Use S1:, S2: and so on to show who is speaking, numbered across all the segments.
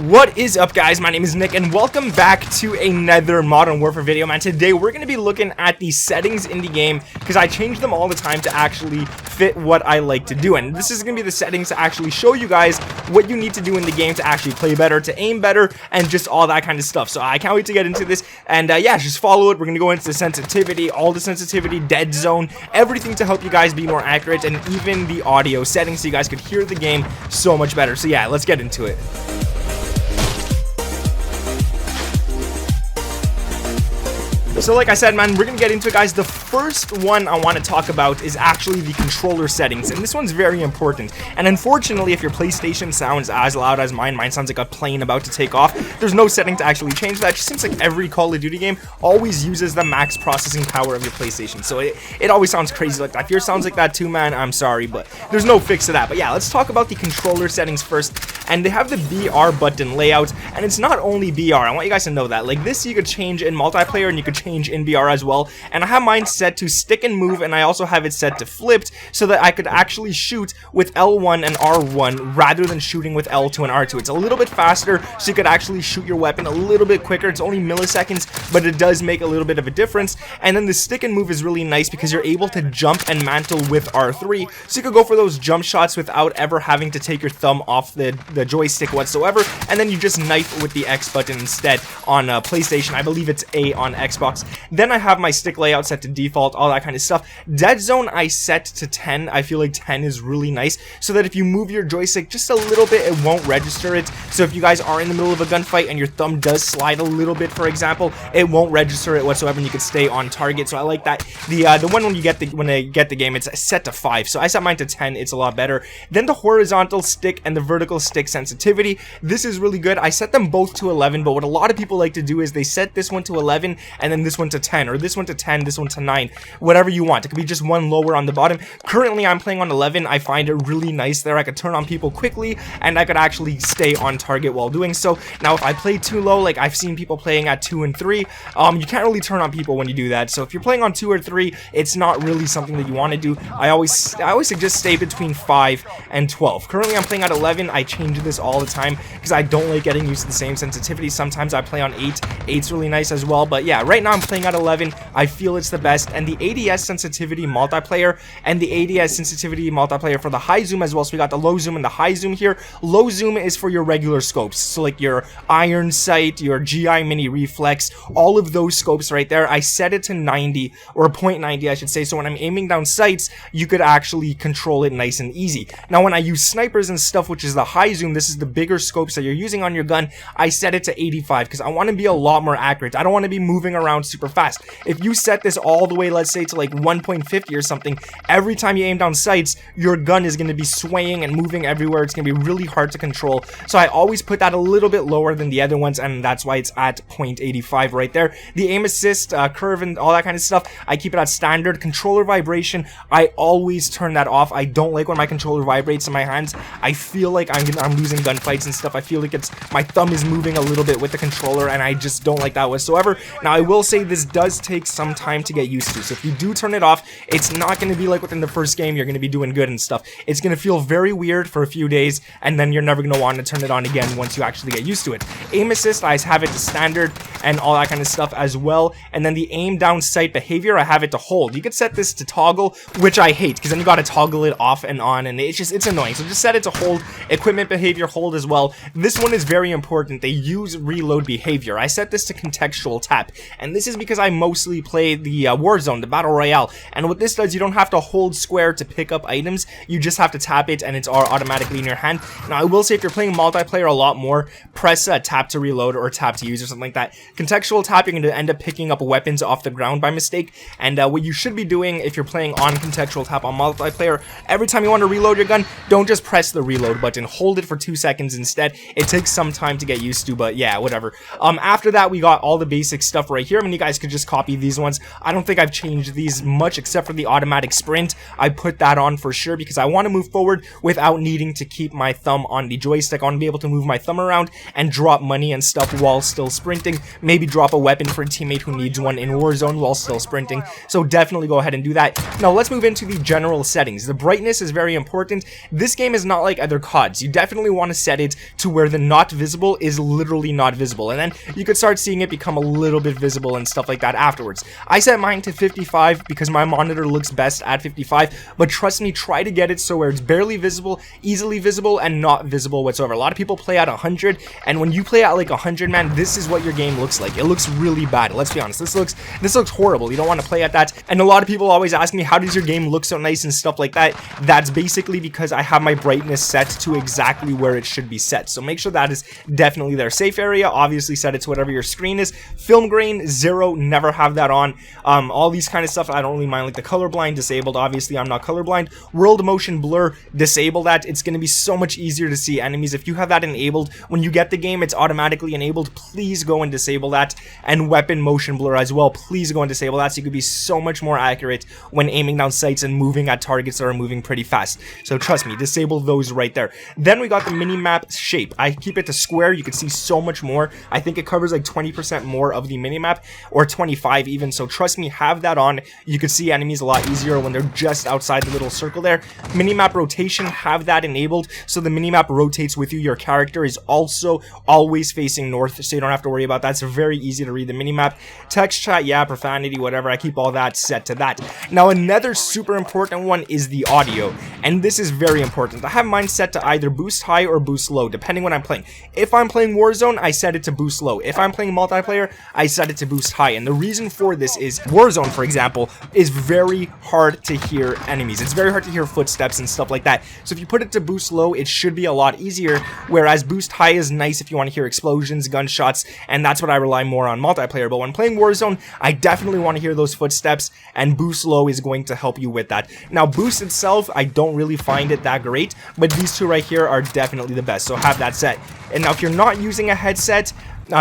S1: What is up, guys? My name is Nick and welcome back to another Modern Warfare video, man. Today we're going to be looking at the settings in the game because I change them all the time to actually fit what I like to do, and this is going to be the settings to actually show you guys what you need to do in the game to actually play better, to aim better, and just all that kind of stuff. So I can't wait to get into this, and yeah, just follow it. We're going to go into the sensitivity, all the sensitivity, dead zone, everything to help you guys be more accurate, and even the audio settings so you guys could hear the game so much better. So yeah, let's get into it. So like I said, man, we're gonna get into it, guys. The first one I want to talk about is actually the controller settings, and this one's very important. And unfortunately, if your PlayStation sounds as loud as mine sounds like a plane about to take off, there's no setting to actually change that. It just seems like every Call of Duty game always uses the max processing power of your PlayStation, so it always sounds crazy like that. If yours sounds like that too, man, I'm sorry, but there's no fix to that. But yeah, let's talk about the controller settings first. And they have the BR button layout, and it's not only BR. I want you guys to know that. Like, this you could change in multiplayer, and you could change in BR as well. And I have mine set to stick and move, and I also have it set to flipped so that I could actually shoot with L1 and R1 rather than shooting with L2 and R2. It's a little bit faster, so you could actually shoot your weapon a little bit quicker. It's only milliseconds, but it does make a little bit of a difference. And then the stick and move is really nice because you're able to jump and mantle with R3, so you could go for those jump shots without ever having to take your thumb off the joystick whatsoever, and then you just knife with the X button instead on PlayStation. I believe it's A on Xbox. Then I have my stick layout set to default, all that kind of stuff. Dead zone I set to 10. I feel like 10 is really nice, so that if you move your joystick just a little bit, it won't register it. So if you guys are in the middle of a gunfight and your thumb does slide a little bit, for example, it won't register it whatsoever, and you can stay on target. So I like that. The one when I get the game, it's set to 5. So I set mine to 10. It's a lot better. Then the horizontal stick and the vertical stick sensitivity. This is really good. I set them both to 11, but what a lot of people like to do is they set this one to 11 and then this one to 10, or this one to 10, this one to 9, whatever you want. It could be just one lower on the bottom. Currently I'm playing on 11. I find it really nice there. I could turn on people quickly, and I could actually stay on target while doing so. Now if I play too low, like I've seen people playing at 2 and 3, you can't really turn on people when you do that. So if you're playing on 2 or 3, it's not really something that you want to do. I always suggest stay between 5 and 12. Currently I'm playing at 11. I change this all the time because I don't like getting used to the same sensitivity. Sometimes I play on 8. 8's really nice as well, but yeah, right now I'm playing at 11. I feel it's the best. And the ADS sensitivity multiplayer and the ADS sensitivity multiplayer for the high zoom as well. So we got the low zoom and the high zoom here. Low zoom is for your regular scopes, so like your iron sight, your GI mini reflex, all of those scopes right there. I set it to 90, or 0.90 I should say, so when I'm aiming down sights, you could actually control it nice and easy. Now when I use snipers and stuff, which is the high zoom, this is the bigger scopes that you're using on your gun, I set it to 85 because I want to be a lot more accurate. I don't want to be moving around super fast. If you set this all the way, let's say to like 1.50 or something, every time you aim down sights, your gun is going to be swaying and moving everywhere. It's going to be really hard to control. So I always put that a little bit lower than the other ones, and that's why it's at 0.85 right there. The aim assist curve and all that kind of stuff, I keep it at standard. Controller vibration, I always turn that off. I don't like when my controller vibrates in my hands. I feel like I'm losing gunfights and stuff. I feel like my thumb is moving a little bit with the controller, and I just don't like that whatsoever. Now I will say this does take some time to get used to, so if you do turn it off, it's not going to be like within the first game you're going to be doing good and stuff. It's going to feel very weird for a few days, and then you're never going to want to turn it on again once you actually get used to it. Aim assist, I have it to standard and all that kind of stuff as well. And then the aim down sight behavior, I have it to hold. You could set this to toggle, which I hate because then you got to toggle it off and on, and it's annoying. So just set it to hold. Equipment behavior, hold as well. This one is very important. They use reload behavior. I set this to contextual tap, and this is because I mostly play the Warzone, the Battle Royale, and what this does, you don't have to hold square to pick up items, you just have to tap it and it's automatically in your hand. Now I will say if you're playing multiplayer a lot more, press tap to reload or tap to use or something like that. Contextual tap, you're going to end up picking up weapons off the ground by mistake, and what you should be doing if you're playing on contextual tap on multiplayer, every time you want to reload your gun, don't just press the reload button, hold it for 2 seconds instead. It takes some time to get used to, but yeah, whatever. After that, we got all the basic stuff right here. I'm going you guys could just copy these ones. I don't think I've changed these much except for the automatic sprint. I put that on for sure because I want to move forward without needing to keep my thumb on the joystick. I want to be able to move my thumb around and drop money and stuff while still sprinting. Maybe drop a weapon for a teammate who needs one in Warzone while still sprinting. So definitely go ahead and do that. Now let's move into the general settings. The brightness is very important. This game is not like other CODs. You definitely want to set it to where the not visible is literally not visible, and then you could start seeing it become a little bit visible and stuff like that afterwards. I set mine to 55 because my monitor looks best at 55, but trust me, try to get it so where it's barely visible, easily visible, and not visible whatsoever. A lot of people play at 100, and when you play at like 100, man, this is what your game looks like. It looks really bad. Let's be honest. This looks horrible. You don't want to play at that. And a lot of people always ask me, how does your game look so nice and stuff like that? That's basically because I have my brightness set to exactly where it should be set. So make sure that is definitely there. Safe area, obviously set it to whatever your screen is. Film grain, 0, never have that on. All these kind of stuff, I don't really mind, like the colorblind, disabled. Obviously, I'm not colorblind. World motion blur, disable that. It's going to be so much easier to see enemies. If you have that enabled, when you get the game, it's automatically enabled. Please go and disable that. And weapon motion blur as well. Please go and disable that so you can be so much more accurate when aiming down sights and moving at targets that are moving pretty fast. So trust me, disable those right there. Then we got the minimap shape. I keep it to square. You can see so much more. I think it covers like 20% more of the minimap, or 25 even. So trust me, have that on. You can see enemies a lot easier when they're just outside the little circle there. Minimap rotation, have that enabled so the minimap rotates with you. Your character is also always facing north, so you don't have to worry about that. It's very easy to read the minimap. Text chat, yeah, profanity, whatever. I keep all that set to that. Now another super important one is the audio, and this is very important. I have mine set to either boost high or boost low depending when I'm playing. If I'm playing Warzone, I set it to boost low. If I'm playing multiplayer, I set it to boost high. And the reason for this is Warzone, for example, is very hard to hear enemies. It's very hard to hear footsteps and stuff like that. So if you put it to boost low, it should be a lot easier, whereas boost high is nice if you want to hear explosions, gunshots, and that's what I rely more on multiplayer. But when playing Warzone, I definitely want to hear those footsteps, and boost low is going to help you with that. Now boost itself, I don't really find it that great, but these two right here are definitely the best, so have that set. And now if you're not using a headset,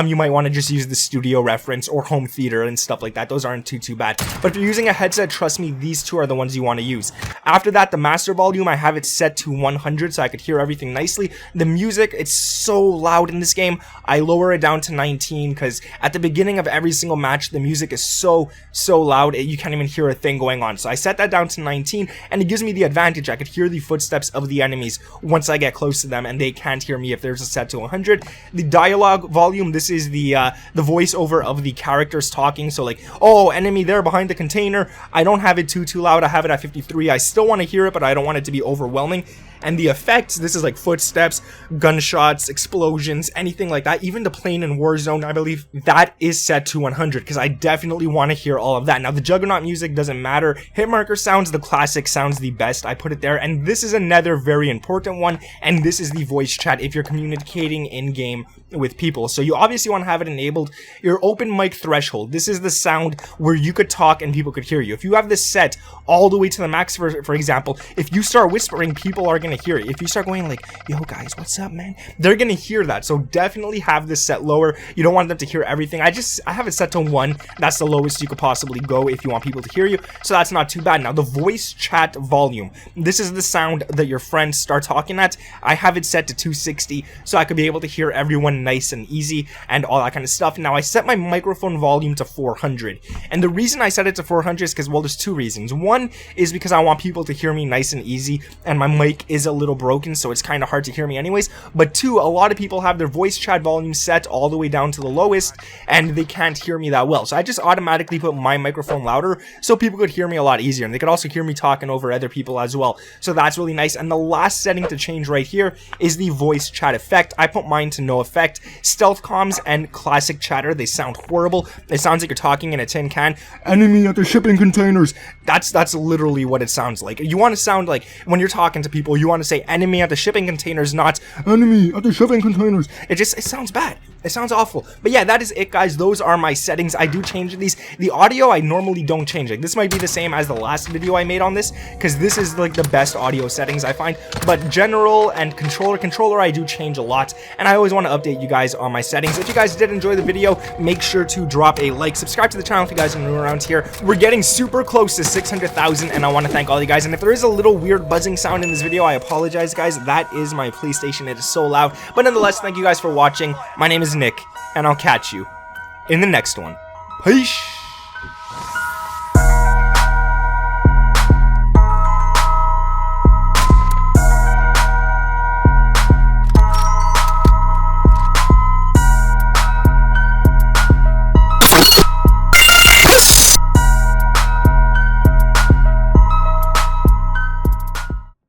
S1: you might want to just use the studio reference or home theater and stuff like that. Those aren't too bad. But if you're using a headset, trust me, these two are the ones you want to use. After that, the master volume, I have it set to 100 so I could hear everything nicely. The music, it's so loud in this game. I lower it down to 19 because at the beginning of every single match, the music is so loud, you can't even hear a thing going on. So I set that down to 19, and it gives me the advantage. I could hear the footsteps of the enemies once I get close to them, and they can't hear me if there's a set to 100. The dialogue volume, this is the voiceover of the characters talking. So like, oh, enemy there behind the container. I don't have it too loud. I have it at 53. I still want to hear it, but I don't want it to be overwhelming. And the effects, this is like footsteps, gunshots, explosions, anything like that. Even the plane in Warzone, I believe, that is set to 100 because I definitely want to hear all of that. Now the Juggernaut music doesn't matter. Hitmarker sounds, the classic sounds the best. I put it there. And this is another very important one. And this is the voice chat if you're communicating in-game with people. So you obviously want to have it enabled. Your open mic threshold, this is the sound where you could talk and people could hear you. If you have this set all the way to the max, for example, if you start whispering, people are going to hear it. If you start going like, yo guys, what's up, man, they're going to hear that. So definitely have this set lower. You don't want them to hear everything. I have it set to 1. That's the lowest you could possibly go if you want people to hear you. So that's not too bad. Now the voice chat volume, this is the sound that your friends start talking at. I have it set to 260 so I could be able to hear everyone nice and easy and all that kind of stuff. Now I set my microphone volume to 400, and the reason I set it to 400 is because, well, there's two reasons. One is because I want people to hear me nice and easy, and my mic is a little broken, so it's kind of hard to hear me anyways. But two, a lot of people have their voice chat volume set all the way down to the lowest, and they can't hear me that well. So I just automatically put my microphone louder so people could hear me a lot easier, and they could also hear me talking over other people as well. So that's really nice. And the last setting to change right here is the voice chat effect. I put mine to no effect. Stealth comms and classic chatter, they sound horrible. It sounds like you're talking in a tin can. Enemy at the shipping containers. That's literally what it sounds like. You want to sound like, when you're talking to people, you want to say enemy at the shipping containers, not enemy at the shipping containers. It sounds bad. It sounds awful. But yeah, that is it, guys. Those are my settings. I do change these. The audio, I normally don't change. Like, this might be the same as the last video I made on this, because this is like the best audio settings I find. But general and controller, I do change a lot. And I always want to update you guys on my settings. If you guys did enjoy the video, make sure to drop a like. Subscribe to the channel if you guys are new around here. We're getting super close to 600,000, and I want to thank all you guys. And if there is a little weird buzzing sound in this video, I apologize, guys. That is my PlayStation. It is so loud. But nonetheless, thank you guys for watching. My name is Nick, and I'll catch you in the next one. Peace!